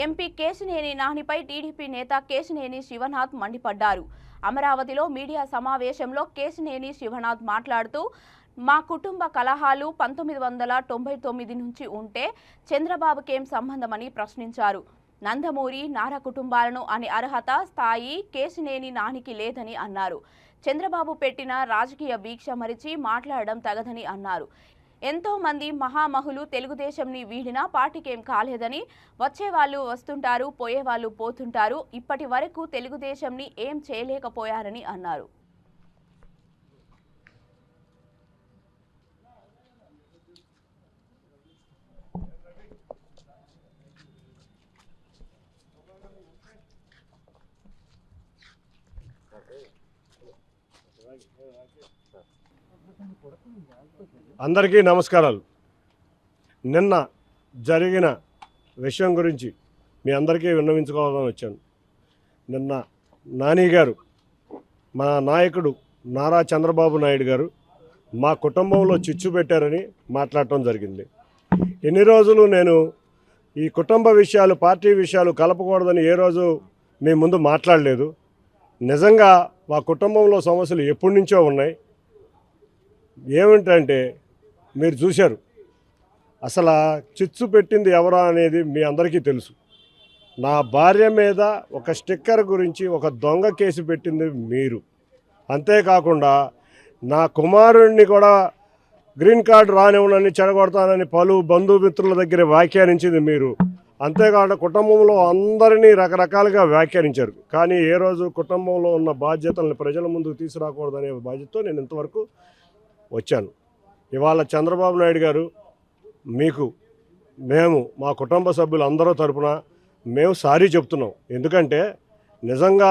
MP Kesineni నానిపై TDP నేత కేశినేని శివనాథ్ మండిపడ్డారు. అమరావతిలో మీడియా సమావేశంలో కేశినేని శివనాథ్ మాట్లాడుతూ మా కుటుంబ కలహాలు 1999 నుంచి ఉంటే చంద్రబాబుకేం సంబంధమని ప్రశ్నించారు. నందమూరి నారా కుటుంబాలను అనే అర్హత స్థాయి కేశినేని నానికి లేదని అన్నారు. చంద్రబాబు పెట్టిన రాజకీయ వీక్ష మరిచి మాట్లాడడం తగదని అన్నారు. ఎంతో మంది మహామహులు తెలుగుదేశంని వీడినా పార్టీకేం కాలేదని, వచ్చేవాళ్ళు వస్తుంటారు, పోయేవాళ్ళు పోతుంటారు, ఇప్పటి వరకు తెలుగుదేశంని ఏం చేయలేకపోయారని అన్నారు. అందరికీ నమస్కారాలు. నిన్న జరిగిన విషయం గురించి మీ అందరికీ విన్నవించుకోవాలని వచ్చాను. నిన్న నాని గారు, మా నాయకుడు నారా చంద్రబాబు నాయుడు గారు మా కుటుంబంలో చిచ్చు పెట్టారని మాట్లాడటం జరిగింది. ఎన్ని రోజులు నేను ఈ కుటుంబ విషయాలు, పార్టీ విషయాలు కలపకూడదని ఏ రోజు మీ ముందు మాట్లాడలేదు. నిజంగా మా కుటుంబంలో సమస్యలు ఎప్పటి నుంచో ఉన్నాయి. ఏమిటంటే మీరు చూశారు, అసలు చిచ్చు పెట్టింది ఎవరా అనేది మీ అందరికీ తెలుసు. నా భార్య మీద ఒక స్టిక్కర్ గురించి ఒక దొంగ కేసు పెట్టింది మీరు. అంతేకాకుండా నా కుమారుడిని కూడా గ్రీన్ కార్డు రానివ్వనని చెడగొడతానని పలు బంధుమిత్రుల దగ్గర వ్యాఖ్యానించింది మీరు. అంతేకాకుండా కుటుంబంలో అందరినీ రకరకాలుగా వ్యాఖ్యానించారు. కానీ ఏ రోజు కుటుంబంలో ఉన్న బాధ్యతలను ప్రజల ముందుకు తీసుకురాకూడదనే బాధ్యతతో నేను ఇంతవరకు వచ్చాను. ఇవాళ చంద్రబాబు నాయుడు గారు మీకు మేము మా కుటుంబ సభ్యులు అందరూ తరపున మేము సారీ చెప్తున్నాం. ఎందుకంటే నిజంగా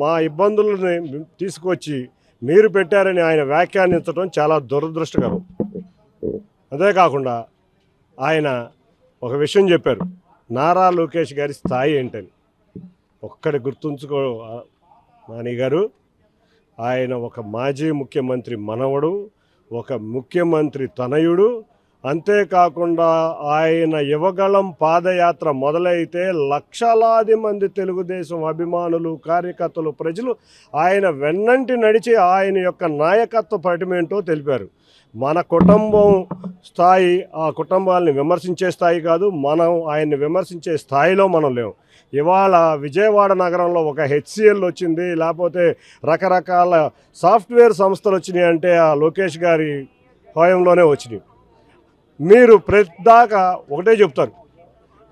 మా ఇబ్బందులని తీసుకొచ్చి మీరు పెట్టారని ఆయన వ్యాఖ్యానించడం చాలా దురదృష్టకరం. అంతేకాకుండా ఆయన ఒక విషయం చెప్పారు, నారా లోకేష్ గారి స్థాయి ఏంటని. ఒక్కడి గుర్తుంచుకో నాని గారు, ఆయన ఒక మాజీ ముఖ్యమంత్రి మనవడు, ఒక ముఖ్యమంత్రి తనయుడు. అంతేకాకుండా ఆయన యువగళం పాదయాత్ర మొదలైతే లక్షలాది మంది తెలుగుదేశం అభిమానులు, కార్యకర్తలు, ప్రజలు ఆయన వెన్నంటి నడిచి ఆయన యొక్క నాయకత్వ పటిమేంటో తెలిపారు. మన కుటుంబం స్థాయి ఆ కుటుంబాలని విమర్శించే స్థాయి కాదు, మనం ఆయన్ని విమర్శించే స్థాయిలో మనం లేవు. ఇవాళ విజయవాడ నగరంలో ఒక హెచ్సిఎల్ వచ్చింది, లేకపోతే రకరకాల సాఫ్ట్వేర్ సంస్థలు వచ్చినాయి అంటే ఆ లోకేష్ గారి హయాంలోనే వచ్చినాయి. మీరు ప్రతిదాకా ఒకటే చెప్తారు,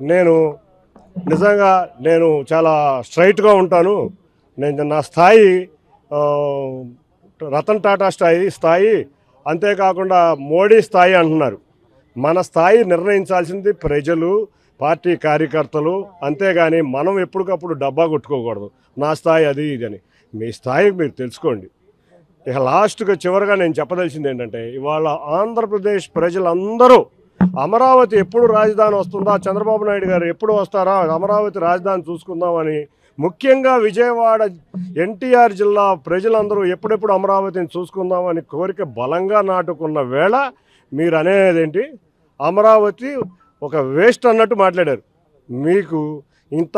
నేను చాలా స్ట్రైట్గా ఉంటాను, నా స్థాయి రతన్ టాటా స్థాయి అంతేకాకుండా మోడీ స్థాయి అంటున్నారు. మన స్థాయి నిర్ణయించాల్సింది ప్రజలు, పార్టీ కార్యకర్తలు. అంతేగాని మనం ఎప్పటికప్పుడు డబ్బా కొట్టుకోకూడదు, నా స్థాయి అది ఇది అని. మీ స్థాయి మీరు తెలుసుకోండి. ఇక లాస్ట్గా చివరిగా నేను చెప్పదలిసింది ఏంటంటే, ఇవాళ ఆంధ్రప్రదేశ్ ప్రజలందరూ అమరావతి ఎప్పుడు రాజధాని వస్తుందా, చంద్రబాబు నాయుడు గారు ఎప్పుడు వస్తారా, అమరావతి రాజధాని చూసుకుందామని, ముఖ్యంగా విజయవాడ ఎన్టీఆర్ జిల్లా ప్రజలందరూ ఎప్పుడెప్పుడు అమరావతిని చూసుకుందామని కోరిక బలంగా నాటుకున్న వేళ మీరు అనేదేంటి, అమరావతి ఒక వేస్ట్ అన్నట్టు మాట్లాడారు. మీకు ఇంత